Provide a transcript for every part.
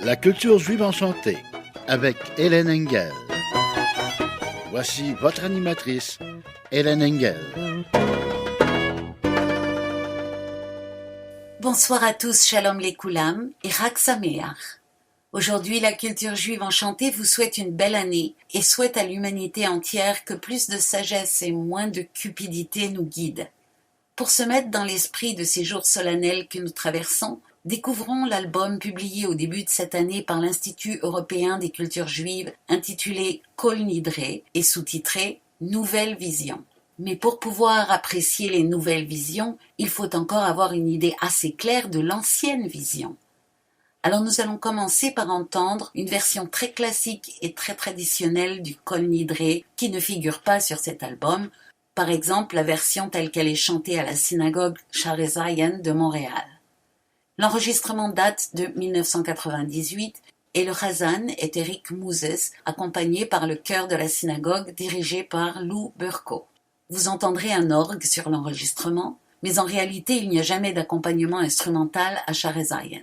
La culture juive enchantée avec Hélène Engel. Voici votre animatrice, Hélène Engel. Bonsoir à tous, Shalom Lekoulam et Chag Sameach. Aujourd'hui, la culture juive enchantée vous souhaite une belle année et souhaite à l'humanité entière que plus de sagesse et moins de cupidité nous guident. Pour se mettre dans l'esprit de ces jours solennels que nous traversons, découvrons l'album publié au début de cette année par l'Institut européen des cultures juives intitulé Kol Nidre et sous-titré Nouvelle vision. Mais pour pouvoir apprécier les nouvelles visions, il faut encore avoir une idée assez claire de l'ancienne vision. Alors nous allons commencer par entendre une version très classique et très traditionnelle du Kol Nidre qui ne figure pas sur cet album, par exemple la version telle qu'elle est chantée à la synagogue Shaarei Zion de Montréal. L'enregistrement date de 1998 et le Chazan est Eric Mouzes, accompagné par le chœur de la synagogue dirigé par Lou Burko. Vous entendrez un orgue sur l'enregistrement, mais en réalité il n'y a jamais d'accompagnement instrumental à Shaarei Zion.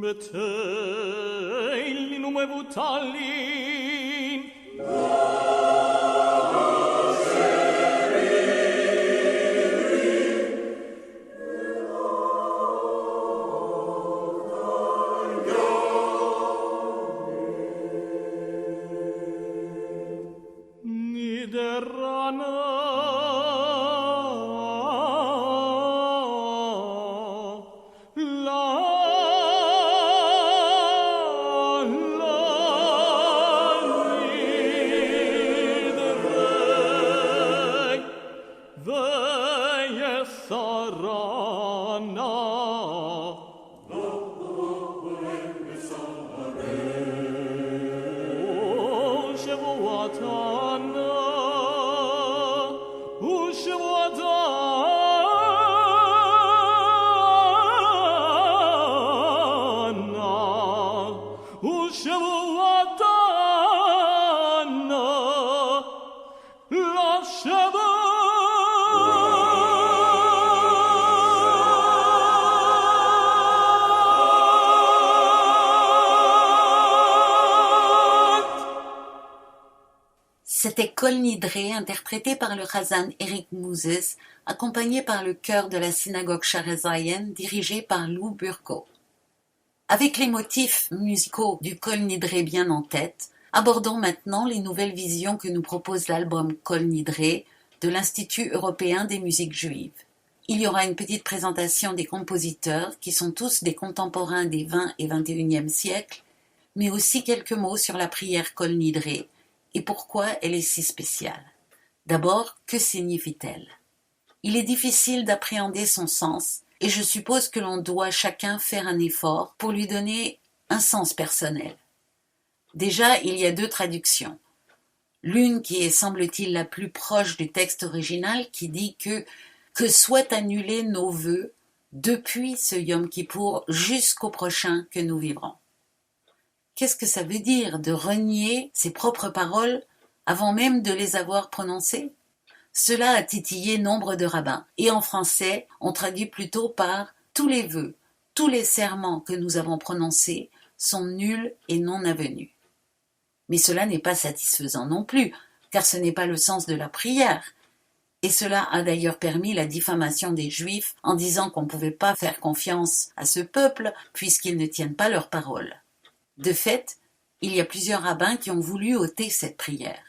Beteil in ume Tallinn. C'était Kol Nidre, interprété par le Chazan Eric Moses, accompagné par le chœur de la synagogue Shaare Zion, dirigé par Lou Burko. Avec les motifs musicaux du Kol Nidre bien en tête, abordons maintenant les nouvelles visions que nous propose l'album Kol Nidre de l'Institut européen des musiques juives. Il y aura une petite présentation des compositeurs, qui sont tous des contemporains des 20 et 21e siècles, mais aussi quelques mots sur la prière Kol Nidre, et pourquoi elle est si spéciale. D'abord, que signifie-t-elle? Il est difficile d'appréhender son sens, et je suppose que l'on doit chacun faire un effort pour lui donner un sens personnel. Déjà, il y a deux traductions. L'une qui est, semble-t-il, la plus proche du texte original, qui dit que soient annulés nos vœux depuis ce Yom Kippour jusqu'au prochain que nous vivrons. Qu'est-ce que ça veut dire de renier ses propres paroles avant même de les avoir prononcées? Cela a titillé nombre de rabbins, et en français, on traduit plutôt par « tous les vœux, tous les serments que nous avons prononcés sont nuls et non avenus ». Mais cela n'est pas satisfaisant non plus, car ce n'est pas le sens de la prière. Et cela a d'ailleurs permis la diffamation des Juifs en disant qu'on ne pouvait pas faire confiance à ce peuple puisqu'ils ne tiennent pas leurs paroles. De fait, il y a plusieurs rabbins qui ont voulu ôter cette prière.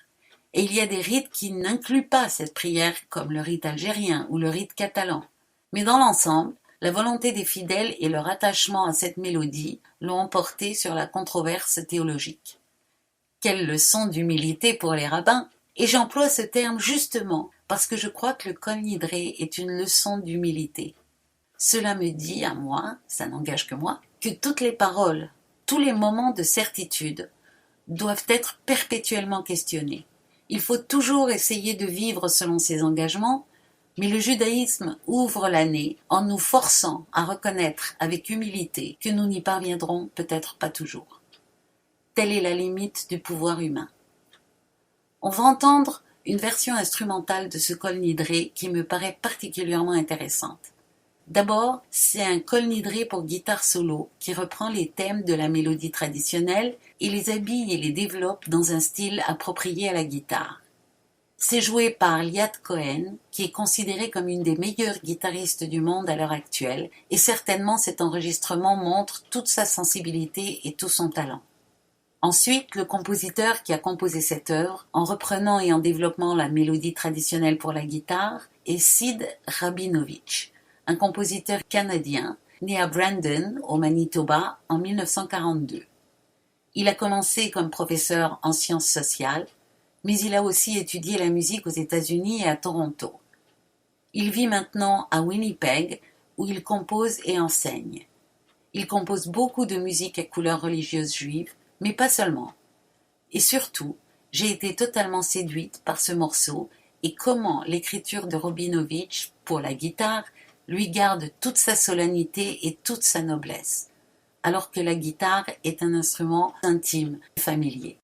Et il y a des rites qui n'incluent pas cette prière, comme le rite algérien ou le rite catalan. Mais dans l'ensemble, la volonté des fidèles et leur attachement à cette mélodie l'ont emporté sur la controverse théologique. Quelle leçon d'humilité pour les rabbins! Et j'emploie ce terme justement parce que je crois que le Kol Nidre est une leçon d'humilité. Cela me dit à moi, ça n'engage que moi, que toutes les paroles, tous les moments de certitude doivent être perpétuellement questionnés. Il faut toujours essayer de vivre selon ses engagements, mais le judaïsme ouvre l'année en nous forçant à reconnaître avec humilité que nous n'y parviendrons peut-être pas toujours. Telle est la limite du pouvoir humain. On va entendre une version instrumentale de ce Kol Nidre qui me paraît particulièrement intéressante. D'abord, c'est un Kol Nidre pour guitare solo qui reprend les thèmes de la mélodie traditionnelle et les habille et les développe dans un style approprié à la guitare. C'est joué par Liat Cohen, qui est considéré comme une des meilleures guitaristes du monde à l'heure actuelle, et certainement cet enregistrement montre toute sa sensibilité et tout son talent. Ensuite, le compositeur qui a composé cette œuvre, en reprenant et en développant la mélodie traditionnelle pour la guitare, est Sid Rabinovich, un compositeur canadien, né à Brandon, au Manitoba, en 1942. Il a commencé comme professeur en sciences sociales, mais il a aussi étudié la musique aux États-Unis et à Toronto. Il vit maintenant à Winnipeg, où il compose et enseigne. Il compose beaucoup de musique à couleur religieuse juive, mais pas seulement. Et surtout, j'ai été totalement séduite par ce morceau et comment l'écriture de Rabinovich pour la guitare lui garde toute sa solennité et toute sa noblesse, alors que la guitare est un instrument intime et familier.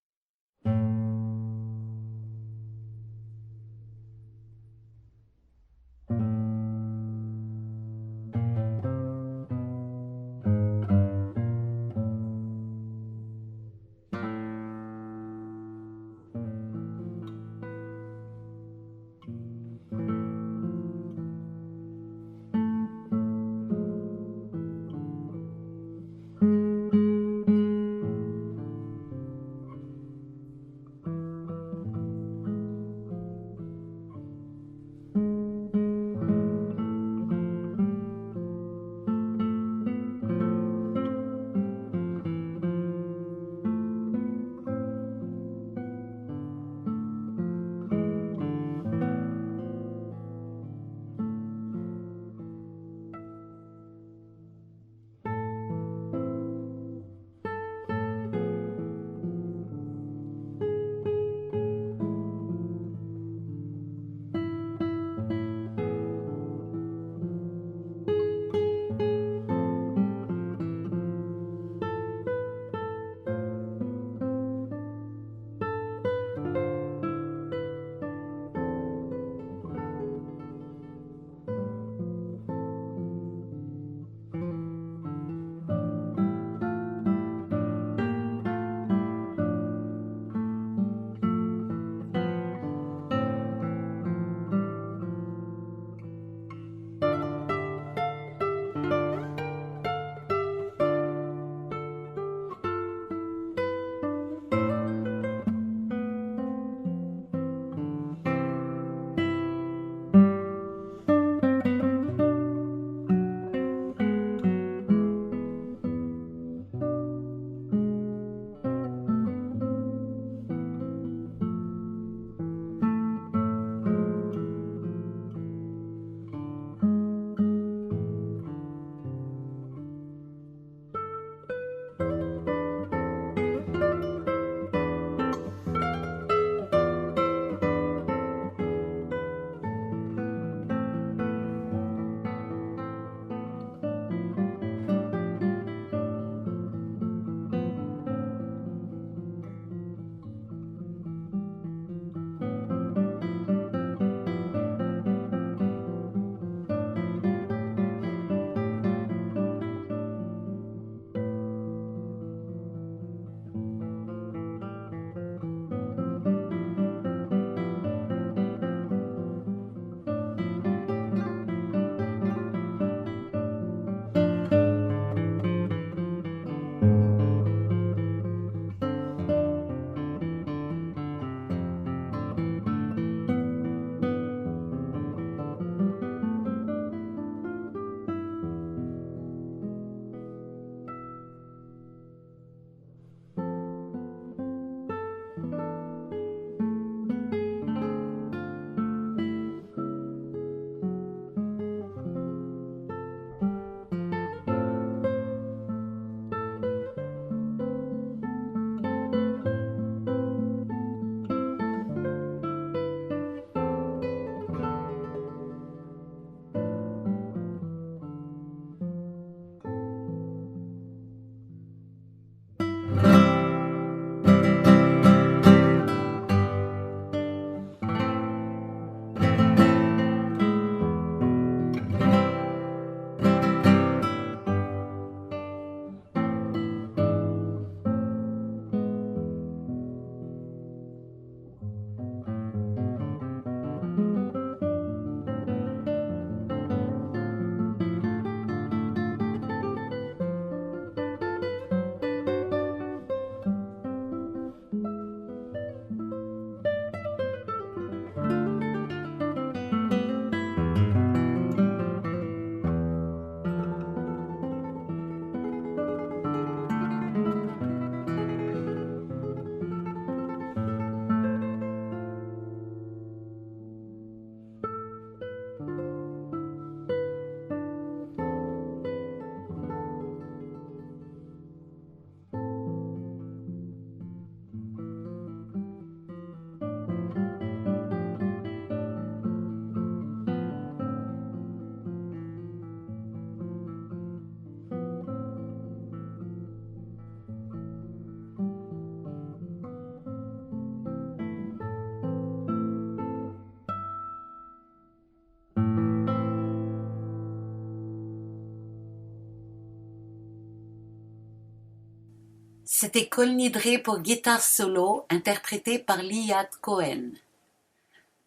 C'était Kol Nidre pour guitare solo, interprété par Liat Cohen.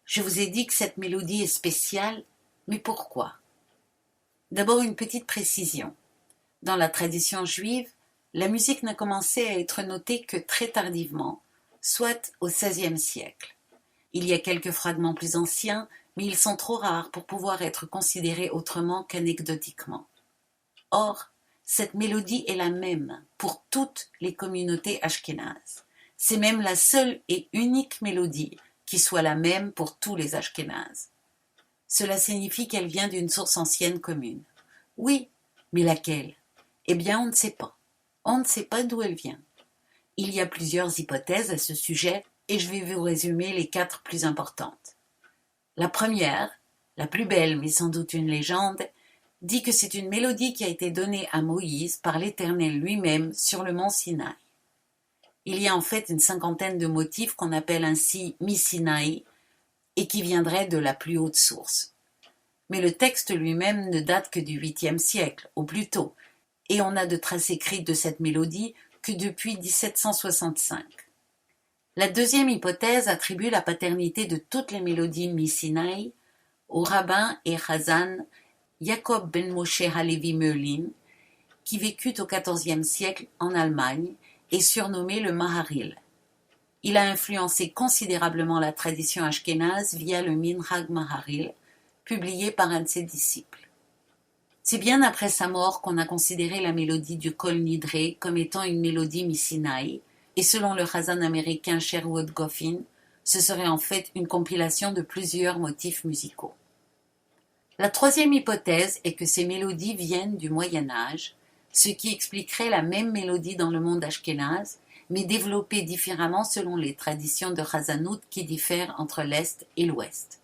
Je vous ai dit que cette mélodie est spéciale, mais pourquoi? D'abord une petite précision. Dans la tradition juive, la musique n'a commencé à être notée que très tardivement, soit au XVIe siècle. Il y a quelques fragments plus anciens, mais ils sont trop rares pour pouvoir être considérés autrement qu'anecdotiquement. Or, cette mélodie est la même pour toutes les communautés ashkénazes. C'est même la seule et unique mélodie qui soit la même pour tous les ashkénazes. Cela signifie qu'elle vient d'une source ancienne commune. Oui, mais laquelle? Eh bien, on ne sait pas. On ne sait pas d'où elle vient. Il y a plusieurs hypothèses à ce sujet et je vais vous résumer les 4 plus importantes. La première, la plus belle mais sans doute une légende, dit que c'est une mélodie qui a été donnée à Moïse par l'Éternel lui-même sur le mont Sinaï. Il y a en fait une 50aine de motifs qu'on appelle ainsi Mi-Sinaï et qui viendraient de la plus haute source. Mais le texte lui-même ne date que du 8e siècle, au plus tôt, et on n'a de traces écrites de cette mélodie que depuis 1765. La deuxième hypothèse attribue la paternité de toutes les mélodies Mi-Sinaï au rabbin et chazan Jacob ben Moshe Halevi Meulin, qui vécut au XIVe siècle en Allemagne et surnommé le Maharil. Il a influencé considérablement la tradition ashkénaze via le Minhag Maharil, publié par un de ses disciples. C'est bien après sa mort qu'on a considéré la mélodie du Kol Nidre comme étant une mélodie Mi-Sinaï, et selon le chazan américain Sherwood Goffin, ce serait en fait une compilation de plusieurs motifs musicaux. La troisième hypothèse est que ces mélodies viennent du Moyen Âge, ce qui expliquerait la même mélodie dans le monde ashkénaze, mais développée différemment selon les traditions de Chazanout qui diffèrent entre l'Est et l'Ouest.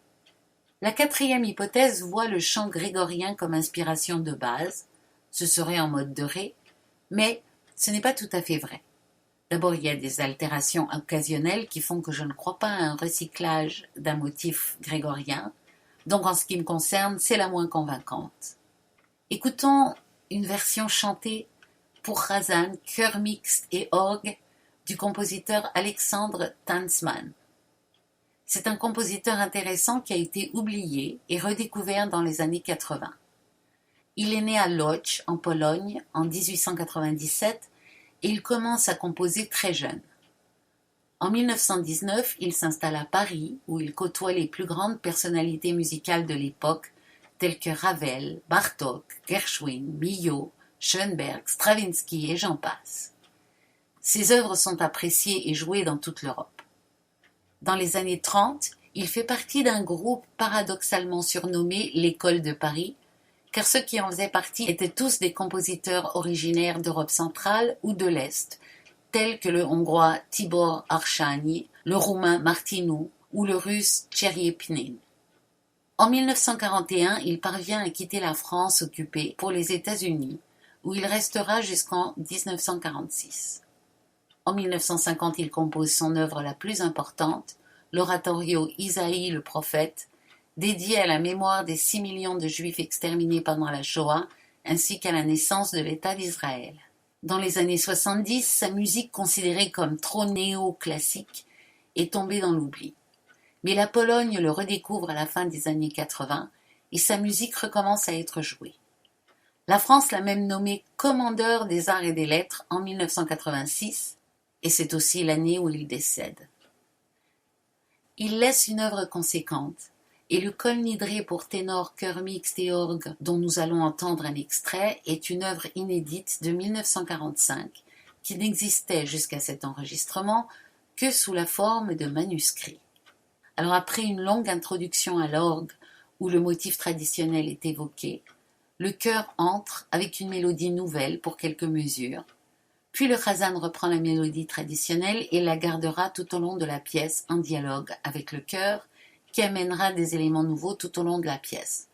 La quatrième hypothèse voit le chant grégorien comme inspiration de base, ce serait en mode de ré, mais ce n'est pas tout à fait vrai. D'abord, il y a des altérations occasionnelles qui font que je ne crois pas à un recyclage d'un motif grégorien, donc en ce qui me concerne, c'est la moins convaincante. Écoutons une version chantée pour chazan, chœur mixte et orgue du compositeur Alexandre Tanzmann. C'est un compositeur intéressant qui a été oublié et redécouvert dans les années 80. Il est né à Łódź, en Pologne, en 1897 et il commence à composer très jeune. En 1919, il s'installe à Paris, où il côtoie les plus grandes personnalités musicales de l'époque, telles que Ravel, Bartók, Gershwin, Milhaud, Schoenberg, Stravinsky et j'en passe. Ses œuvres sont appréciées et jouées dans toute l'Europe. Dans les années 30, il fait partie d'un groupe paradoxalement surnommé l'École de Paris, car ceux qui en faisaient partie étaient tous des compositeurs originaires d'Europe centrale ou de l'Est, tels que le Hongrois Tibor Arsány, le Roumain Martinu ou le Russe Tcheriepnin. En 1941, il parvient à quitter la France occupée pour les États-Unis, où il restera jusqu'en 1946. En 1950, il compose son œuvre la plus importante, l'oratorio Isaïe le prophète, dédié à la mémoire des 6 millions de Juifs exterminés pendant la Shoah, ainsi qu'à la naissance de l'État d'Israël. Dans les années 70, sa musique considérée comme trop néo-classique est tombée dans l'oubli. Mais la Pologne le redécouvre à la fin des années 80 et sa musique recommence à être jouée. La France l'a même nommé commandeur des arts et des lettres en 1986 et c'est aussi l'année où il décède. Il laisse une œuvre conséquente et le Kol Nidre pour ténor, chœur mixte et orgue dont nous allons entendre un extrait est une œuvre inédite de 1945 qui n'existait jusqu'à cet enregistrement que sous la forme de manuscrits. Alors après une longue introduction à l'orgue où le motif traditionnel est évoqué, le chœur entre avec une mélodie nouvelle pour quelques mesures, puis le chazan reprend la mélodie traditionnelle et la gardera tout au long de la pièce en dialogue avec le chœur qui amènera des éléments nouveaux tout au long de la pièce.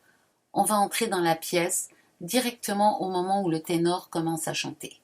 On va entrer dans la pièce directement au moment où le ténor commence à chanter.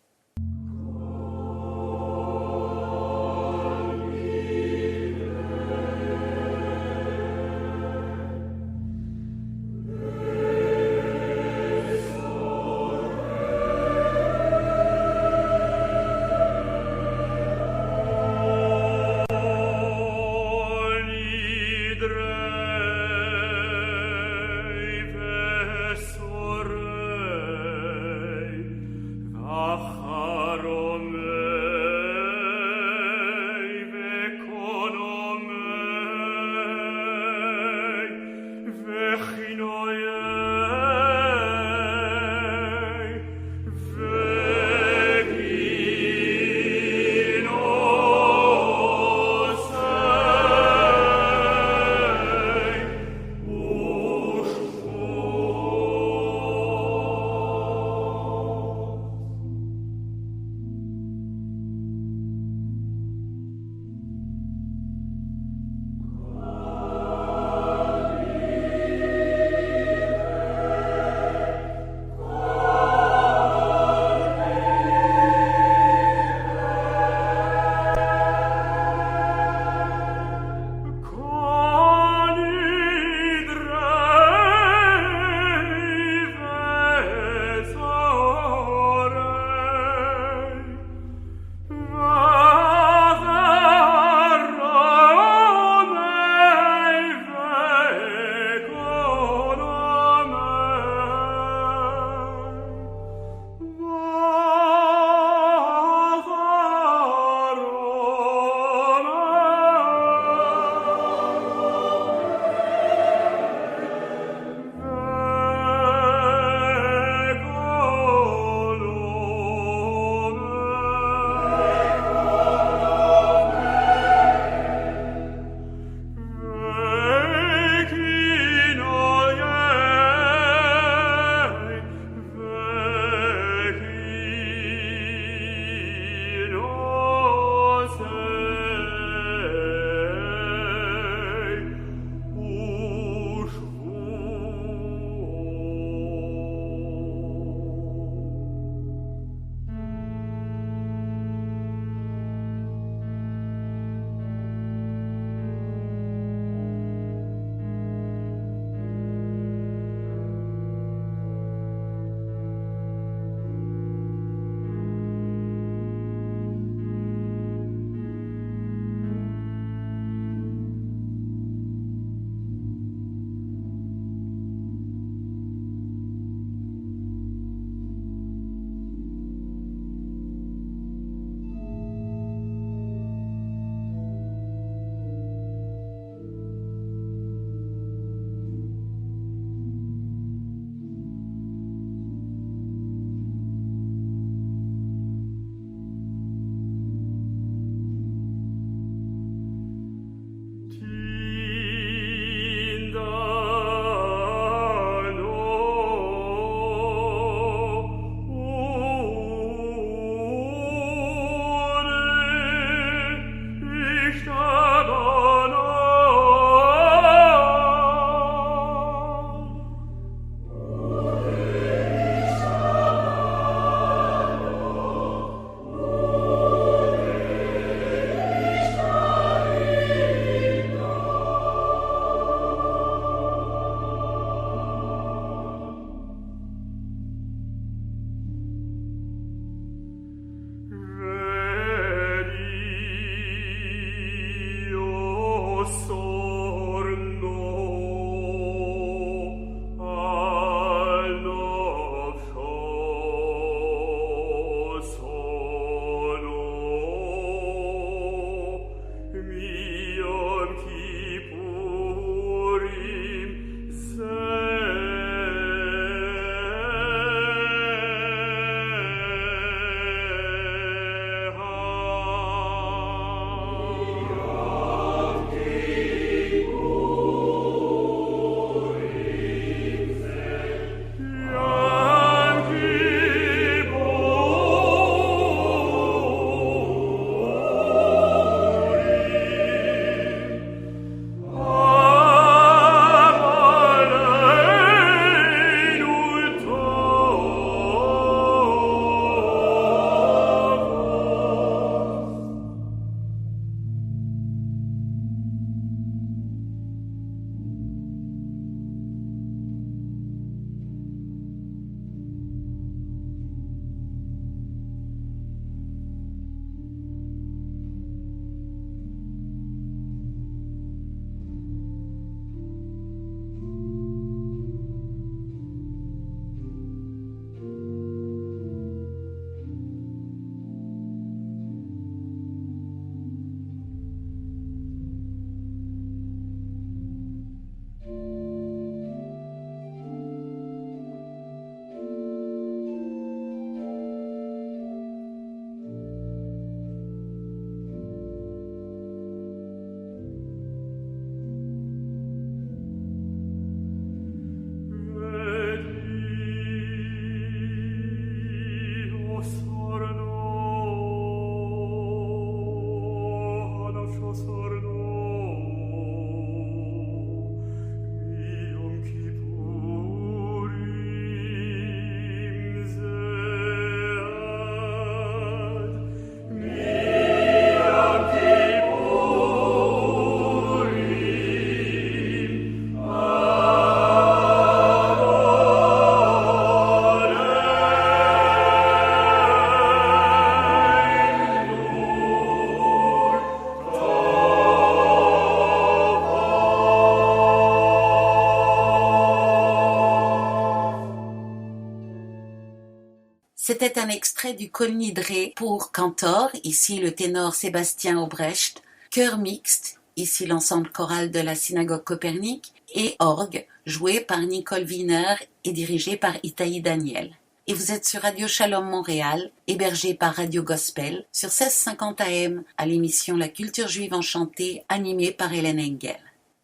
C'était un extrait du Kol Nidre pour cantor, ici le ténor Sébastien Obrecht, chœur mixte, ici l'ensemble choral de la synagogue Copernic, et orgue, joué par Nicole Wiener et dirigé par Itaï Daniel. Et vous êtes sur Radio Shalom Montréal, hébergé par Radio Gospel, sur 1650 AM, à l'émission La Culture Juive Enchantée, animée par Hélène Engel.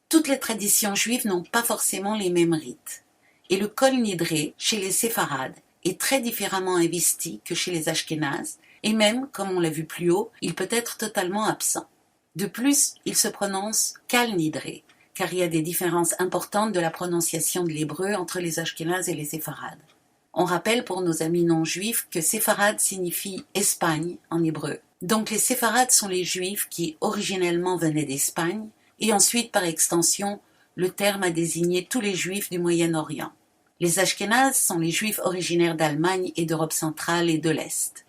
Toutes les traditions juives n'ont pas forcément les mêmes rites. Et le Kol Nidre, chez les séfarades, est très différemment investi que chez les ashkénazes, et même, comme on l'a vu plus haut, il peut être totalement absent. De plus, il se prononce Kal Nidre, car il y a des différences importantes de la prononciation de l'hébreu entre les ashkénazes et les séfarades. On rappelle pour nos amis non-juifs que séfarade signifie Espagne en hébreu. Donc les séfarades sont les juifs qui originellement venaient d'Espagne, et ensuite par extension, le terme a désigné tous les juifs du Moyen-Orient. Les ashkénazes sont les juifs originaires d'Allemagne et d'Europe centrale et de l'Est.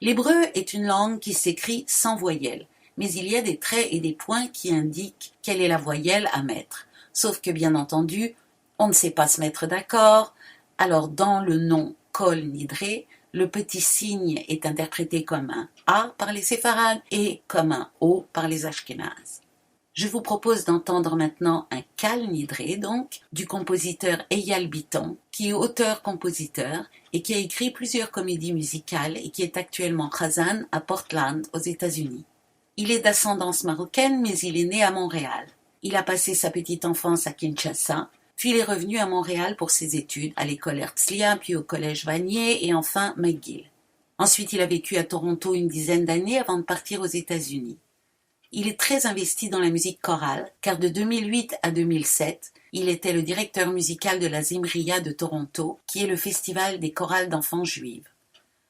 L'hébreu est une langue qui s'écrit sans voyelle, mais il y a des traits et des points qui indiquent quelle est la voyelle à mettre. Sauf que bien entendu, on ne sait pas se mettre d'accord, alors dans le nom Kol Nidre, le petit signe est interprété comme un A par les séfarades et comme un O par les ashkénazes. Je vous propose d'entendre maintenant un Kal Nidre, donc, du compositeur Eyal Bitton, qui est auteur-compositeur et qui a écrit plusieurs comédies musicales et qui est actuellement chazan à Portland, aux États-Unis. Il est d'ascendance marocaine, mais il est né à Montréal. Il a passé sa petite enfance à Kinshasa, puis il est revenu à Montréal pour ses études, à l'école Herzliya, puis au collège Vanier et enfin McGill. Ensuite, il a vécu à Toronto une dizaine d'années avant de partir aux États-Unis. Il est très investi dans la musique chorale, car de 2008 à 2007, il était le directeur musical de la Zimriya de Toronto, qui est le festival des chorales d'enfants juives.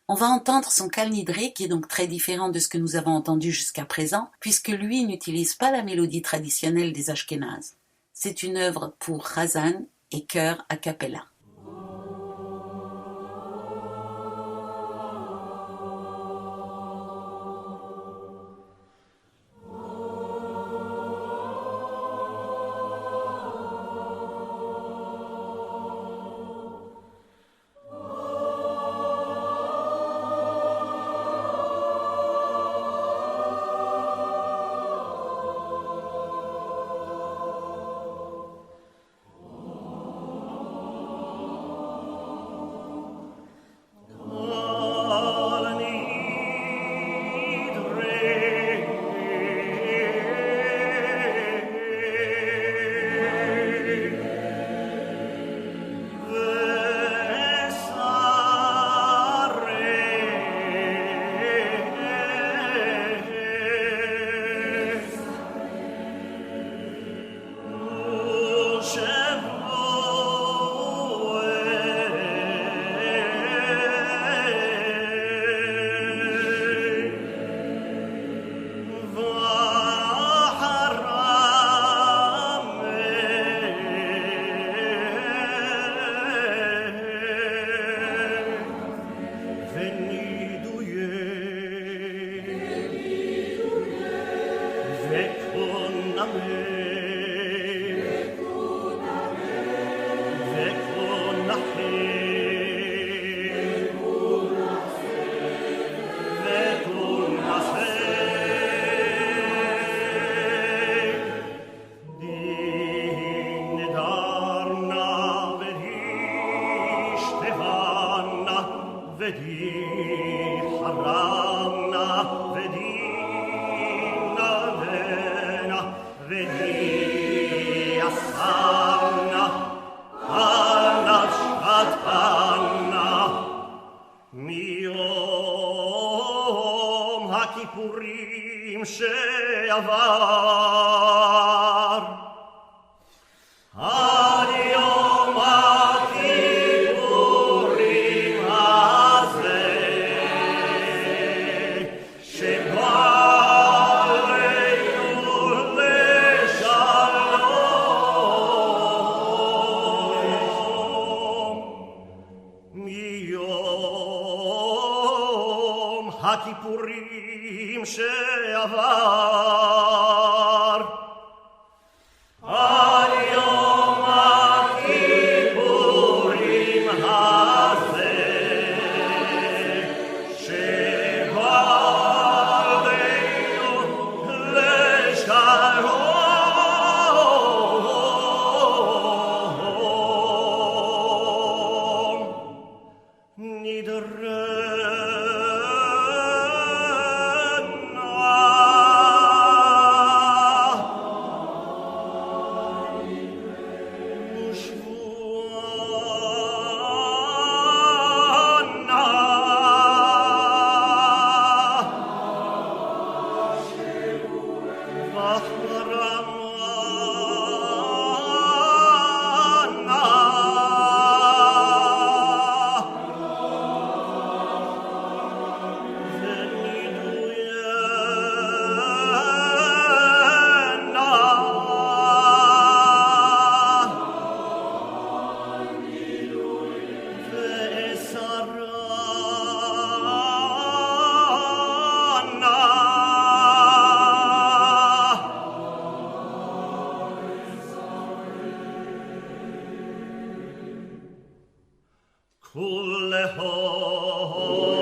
On va entendre son Kal Nidre, qui est donc très différent de ce que nous avons entendu jusqu'à présent, puisque lui n'utilise pas la mélodie traditionnelle des Ashkénazes. C'est une œuvre pour chazan et chœur a cappella. הכיפורים שעבר עד יום הכיפורים הזה שבא עלינו לשלום מיום הכיפורים שעבר עד יום הכיפורים הזה Kulle hon,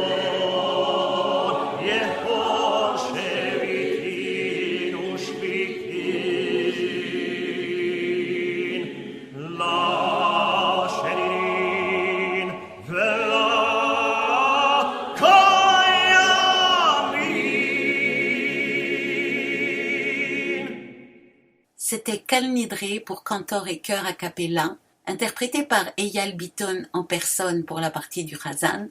je hoše vitin ušvitin, lašenin, vela, kajamin. C'était Kal Nidre pour cantor et chœur a cappella, interprété par Eyal Bitton en personne pour la partie du Chazan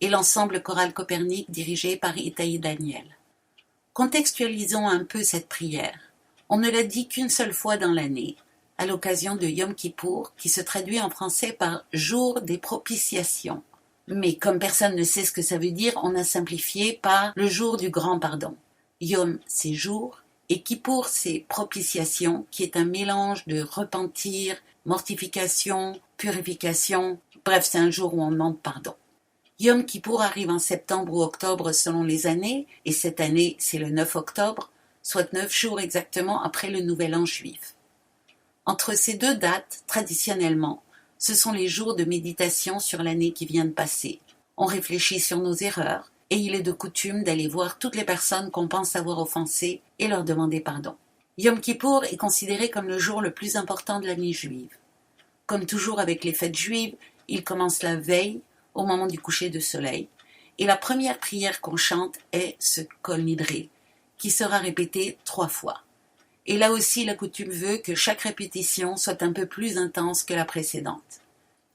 et l'ensemble choral Copernic dirigé par Itaï Daniel. Contextualisons un peu cette prière. On ne la dit qu'une seule fois dans l'année, à l'occasion de Yom Kippour, qui se traduit en français par jour des propitiations. Mais comme personne ne sait ce que ça veut dire, on a simplifié par le jour du grand pardon. Yom, c'est jour, et Kippour, c'est propitiation, qui est un mélange de repentir, mortification, purification, bref, c'est un jour où on demande pardon. Yom Kippour arrive en septembre ou octobre selon les années, et cette année, c'est le 9 octobre, soit 9 jours exactement après le Nouvel An juif. Entre ces deux dates, traditionnellement, ce sont les jours de méditation sur l'année qui vient de passer. On réfléchit sur nos erreurs, et il est de coutume d'aller voir toutes les personnes qu'on pense avoir offensées et leur demander pardon. Yom Kippour est considéré comme le jour le plus important de l'année juive. Comme toujours avec les fêtes juives, il commence la veille, au moment du coucher de soleil, et la première prière qu'on chante est ce Kol Nidre, qui sera répété 3 fois. Et là aussi, la coutume veut que chaque répétition soit un peu plus intense que la précédente.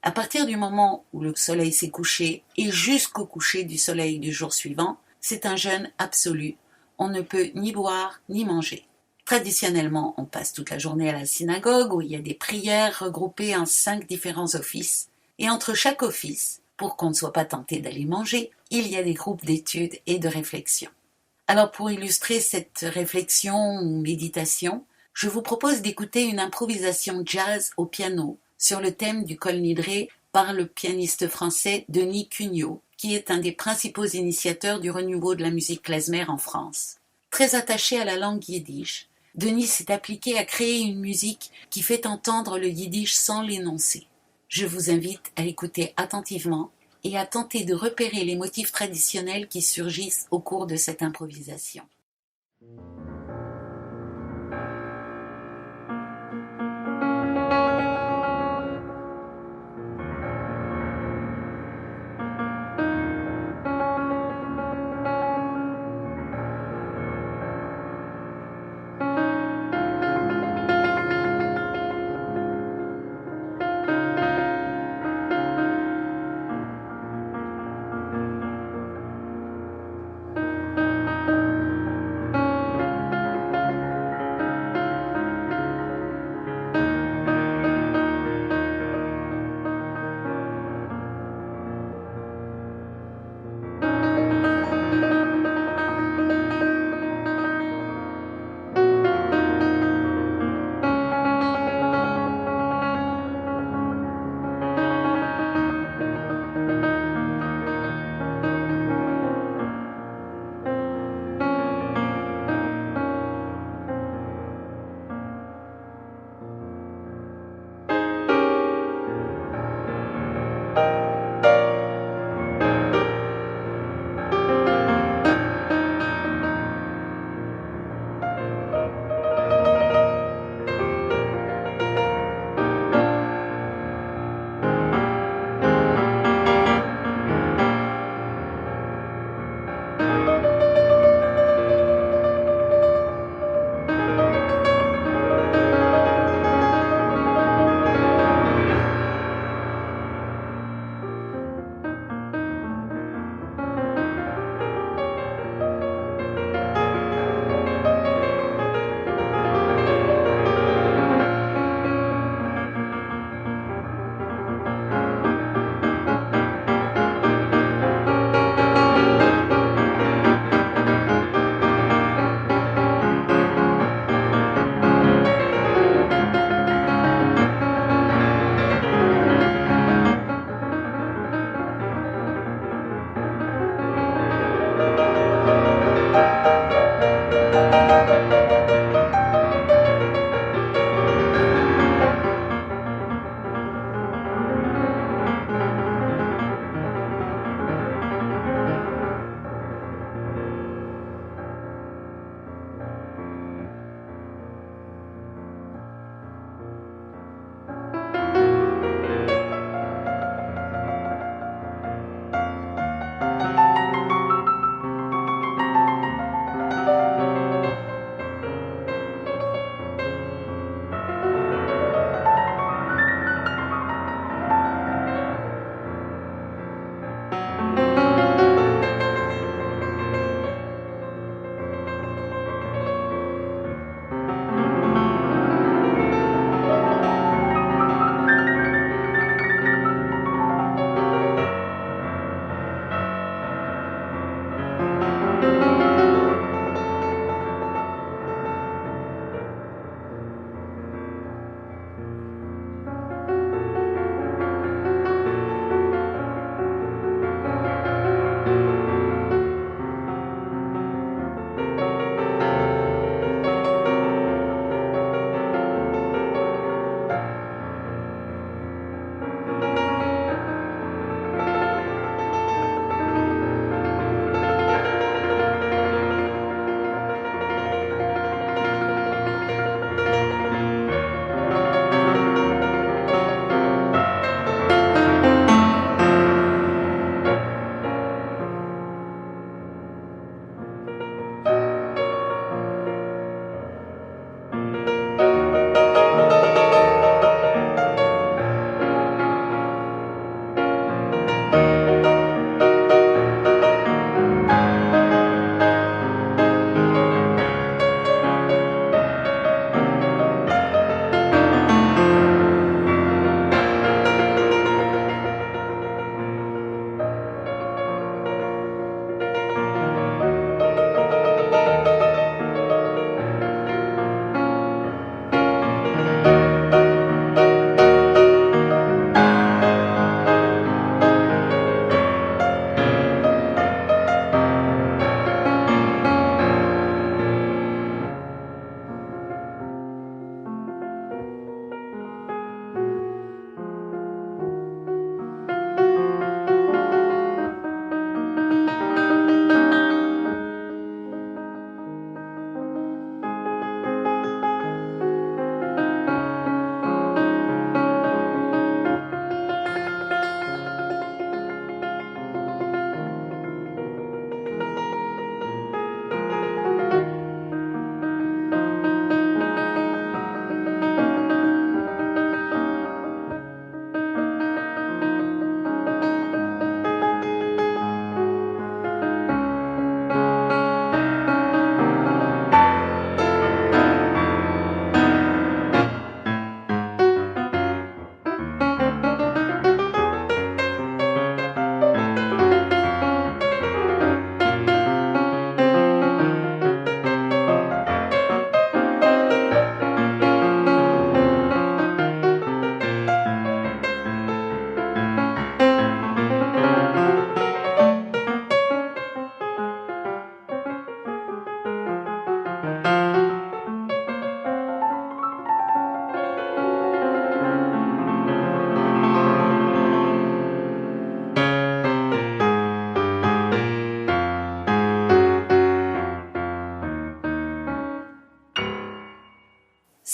À partir du moment où le soleil s'est couché et jusqu'au coucher du soleil du jour suivant, c'est un jeûne absolu. On ne peut ni boire ni manger. Traditionnellement, on passe toute la journée à la synagogue où il y a des prières regroupées en 5 différents offices. Et entre chaque office, pour qu'on ne soit pas tenté d'aller manger, il y a des groupes d'études et de réflexion. Alors pour illustrer cette réflexion ou méditation, je vous propose d'écouter une improvisation jazz au piano sur le thème du Kol Nidre par le pianiste français Denis Cugnot, qui est un des principaux initiateurs du renouveau de la musique klezmer en France. Très attaché à la langue yiddish, Denis s'est appliqué à créer une musique qui fait entendre le yiddish sans l'énoncer. Je vous invite à écouter attentivement et à tenter de repérer les motifs traditionnels qui surgissent au cours de cette improvisation.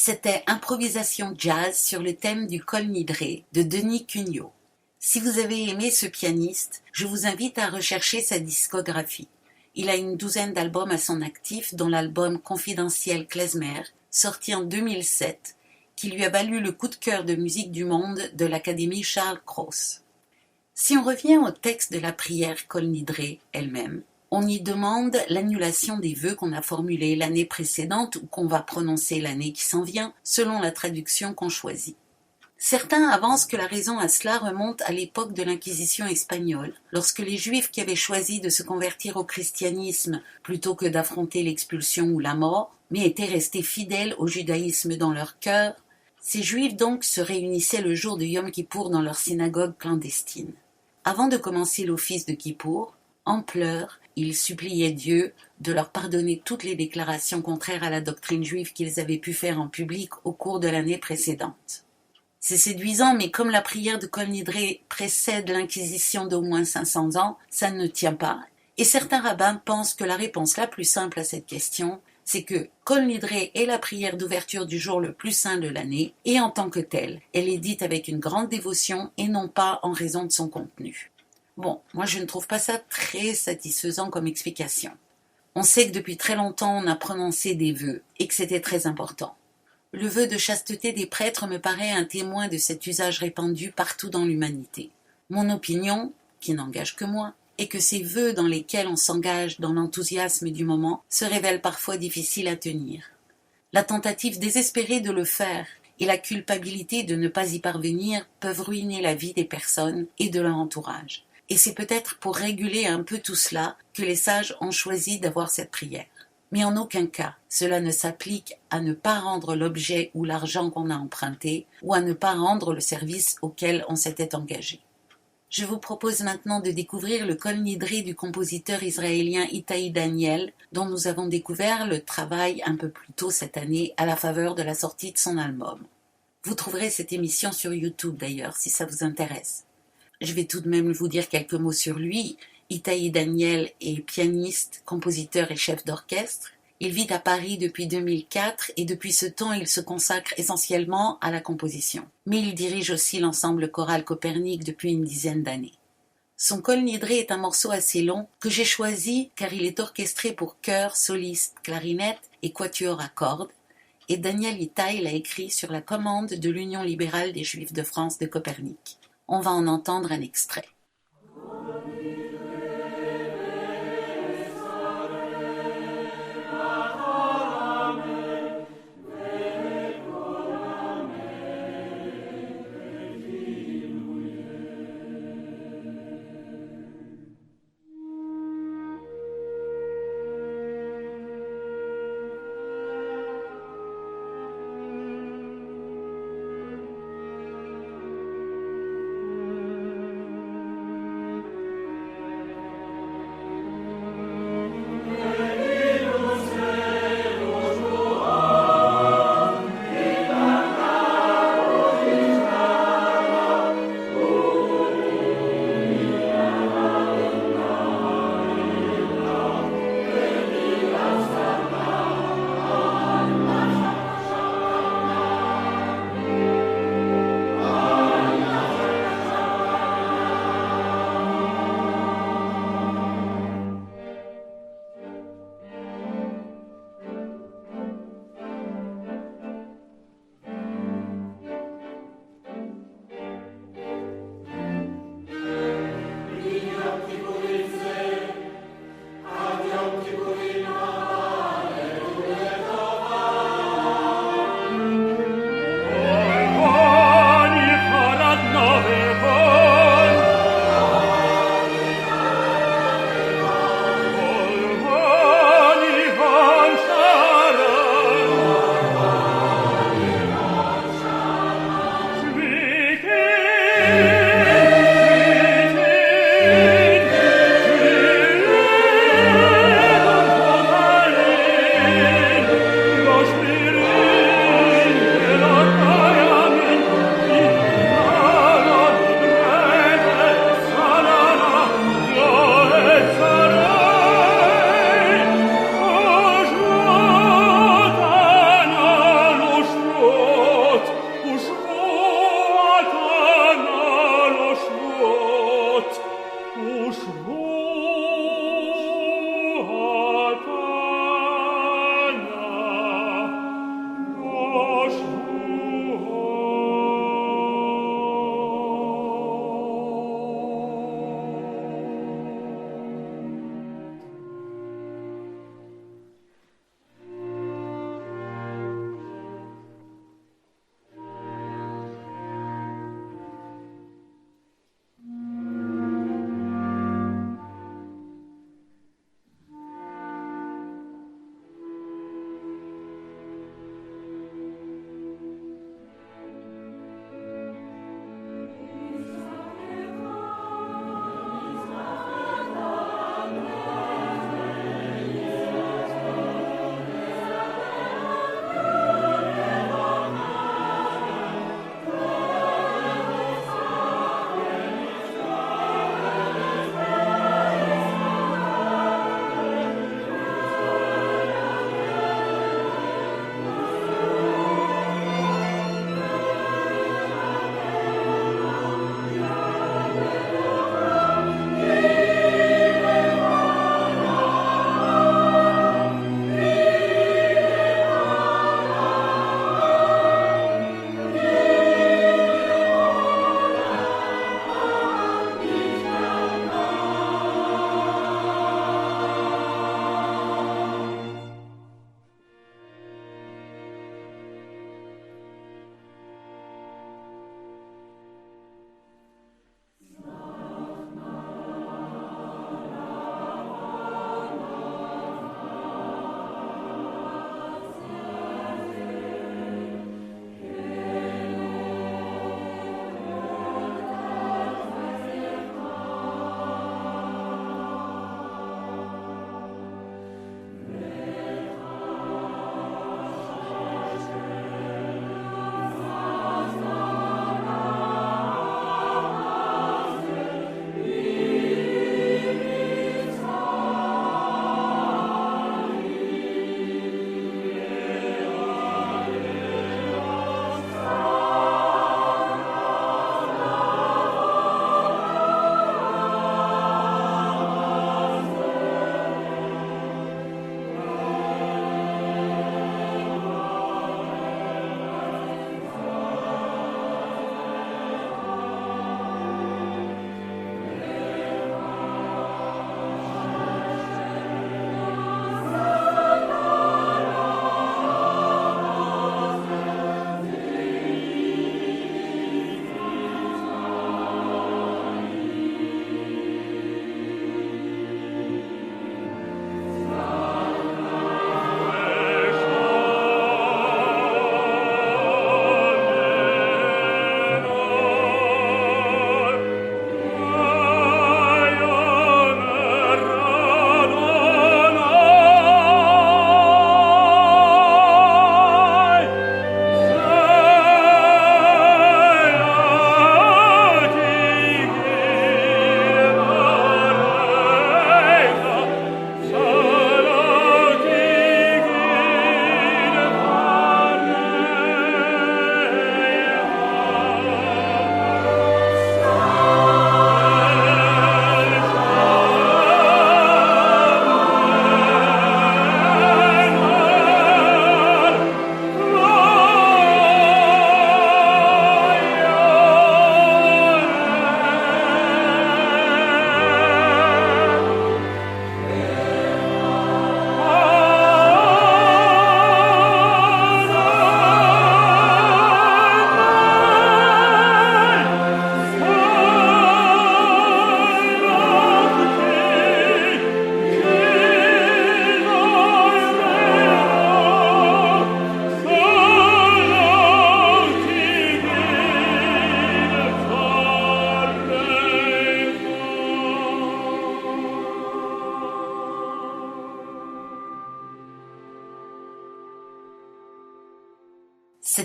C'était Improvisation jazz sur le thème du Kol Nidré de Denis Cugnot. Si vous avez aimé ce pianiste, je vous invite à rechercher sa discographie. Il a une douzaine d'albums à son actif, dont l'album confidentiel Klezmer, sorti en 2007, qui lui a valu le coup de cœur de musique du monde de l'Académie Charles Cros. Si on revient au texte de la prière Kol Nidré elle-même, on y demande l'annulation des vœux qu'on a formulés l'année précédente ou qu'on va prononcer l'année qui s'en vient, selon la traduction qu'on choisit. Certains avancent que la raison à cela remonte à l'époque de l'Inquisition espagnole, lorsque les Juifs qui avaient choisi de se convertir au christianisme plutôt que d'affronter l'expulsion ou la mort, mais étaient restés fidèles au judaïsme dans leur cœur, ces Juifs donc se réunissaient le jour de Yom Kippour dans leur synagogue clandestine. Avant de commencer l'office de Kippour, en pleurs, ils suppliaient Dieu de leur pardonner toutes les déclarations contraires à la doctrine juive qu'ils avaient pu faire en public au cours de l'année précédente. C'est séduisant, mais comme la prière de Kol Nidré précède l'Inquisition d'au moins 500 ans, ça ne tient pas. Et certains rabbins pensent que la réponse la plus simple à cette question, c'est que Kol Nidré est la prière d'ouverture du jour le plus saint de l'année, et en tant que telle, elle est dite avec une grande dévotion et non pas en raison de son contenu. Bon, moi je ne trouve pas ça très satisfaisant comme explication. On sait que depuis très longtemps on a prononcé des vœux et que c'était très important. Le vœu de chasteté des prêtres me paraît un témoin de cet usage répandu partout dans l'humanité. Mon opinion, qui n'engage que moi, est que ces vœux dans lesquels on s'engage dans l'enthousiasme du moment se révèlent parfois difficiles à tenir. La tentative désespérée de le faire et la culpabilité de ne pas y parvenir peuvent ruiner la vie des personnes et de leur entourage. Et c'est peut-être pour réguler un peu tout cela que les sages ont choisi d'avoir cette prière. Mais en aucun cas, cela ne s'applique à ne pas rendre l'objet ou l'argent qu'on a emprunté ou à ne pas rendre le service auquel on s'était engagé. Je vous propose maintenant de découvrir le Kol Nidré du compositeur israélien Itai Daniel, dont nous avons découvert le travail un peu plus tôt cette année à la faveur de la sortie de son album. Vous trouverez cette émission sur YouTube d'ailleurs, si ça vous intéresse. Je vais tout de même vous dire quelques mots sur lui. Itai Daniel est pianiste, compositeur et chef d'orchestre. Il vit à Paris depuis 2004 et depuis ce temps, il se consacre essentiellement à la composition. Mais il dirige aussi l'ensemble choral Copernic depuis une dizaine d'années. Son Kol Nidré est un morceau assez long que j'ai choisi car il est orchestré pour chœur, soliste, clarinette et quatuor à cordes. Et Daniel Itai l'a écrit sur la commande de l'Union libérale des Juifs de France de Copernic. On va en entendre un extrait.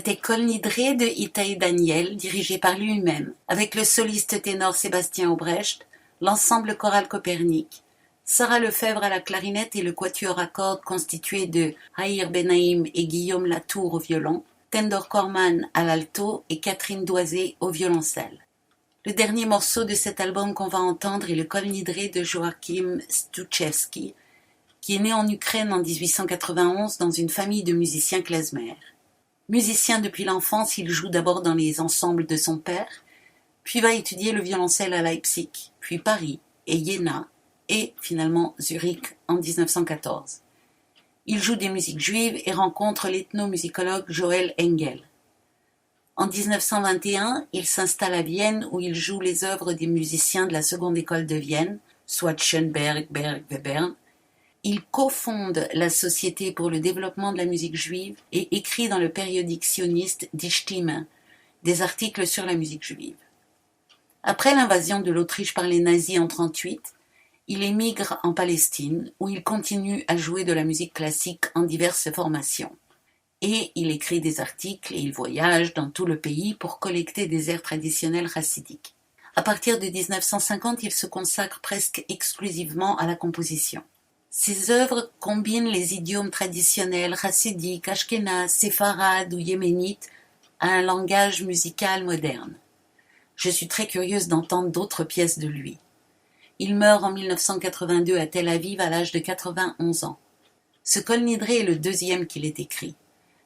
C'était Kol Nidre de Itai Daniel, dirigé par lui-même, avec le soliste ténor Sébastien Obrecht, l'ensemble choral Copernic, Sarah Lefebvre à la clarinette et le quatuor à cordes constitué de Haïr Benaïm et Guillaume Latour au violon, Tendor Corman à l'alto et Catherine Doisé au violoncelle. Le dernier morceau de cet album qu'on va entendre est le Kol Nidre de Joachim Stuchevski, qui est né en Ukraine en 1891 dans une famille de musiciens klezmer. Musicien depuis l'enfance, il joue d'abord dans les ensembles de son père, puis va étudier le violoncelle à Leipzig, puis Paris et Iéna, et finalement Zurich en 1914. Il joue des musiques juives et rencontre l'ethnomusicologue Joël Engel. En 1921, il s'installe à Vienne où il joue les œuvres des musiciens de la seconde école de Vienne, soit Schoenberg, Berg, Webern. Il cofonde la Société pour le développement de la musique juive et écrit dans le périodique sioniste Die Stimme des articles sur la musique juive. Après l'invasion de l'Autriche par les nazis en 1938, il émigre en Palestine où il continue à jouer de la musique classique en diverses formations. Et il écrit des articles et il voyage dans tout le pays pour collecter des airs traditionnels chassidiques. À partir de 1950, il se consacre presque exclusivement à la composition. Ses œuvres combinent les idiomes traditionnels chassidiques, ashkénazes, séfarades ou yéménites à un langage musical moderne. Je suis très curieuse d'entendre d'autres pièces de lui. Il meurt en 1982 à Tel Aviv à l'âge de 91 ans. Ce Kol Nidre est le deuxième qu'il ait écrit.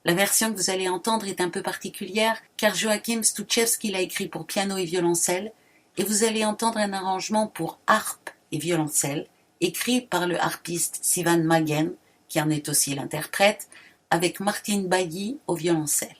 La version que vous allez entendre est un peu particulière car Joachim Stuchevski l'a écrit pour piano et violoncelle et vous allez entendre un arrangement pour harpe et violoncelle écrit par le harpiste Sivan Magen, qui en est aussi l'interprète, avec Martin Bailly au violoncelle.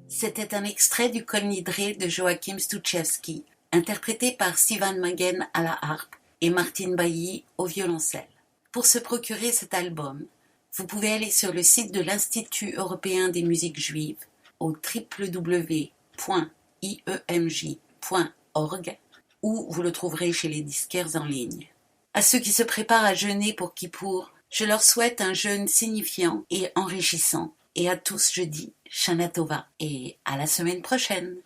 C'était un extrait du Kol Nidre de Joachim Stuczewski, interprété par Sivan Magen à la harpe et Martin Bailly au violoncelle. Pour se procurer cet album, vous pouvez aller sur le site de l'Institut européen des musiques juives au www.iemj.org ou vous le trouverez chez les disquaires en ligne. À ceux qui se préparent à jeûner pour Kippour, je leur souhaite un jeûne signifiant et enrichissant. Et à tous je dis Shana Tova et à la semaine prochaine.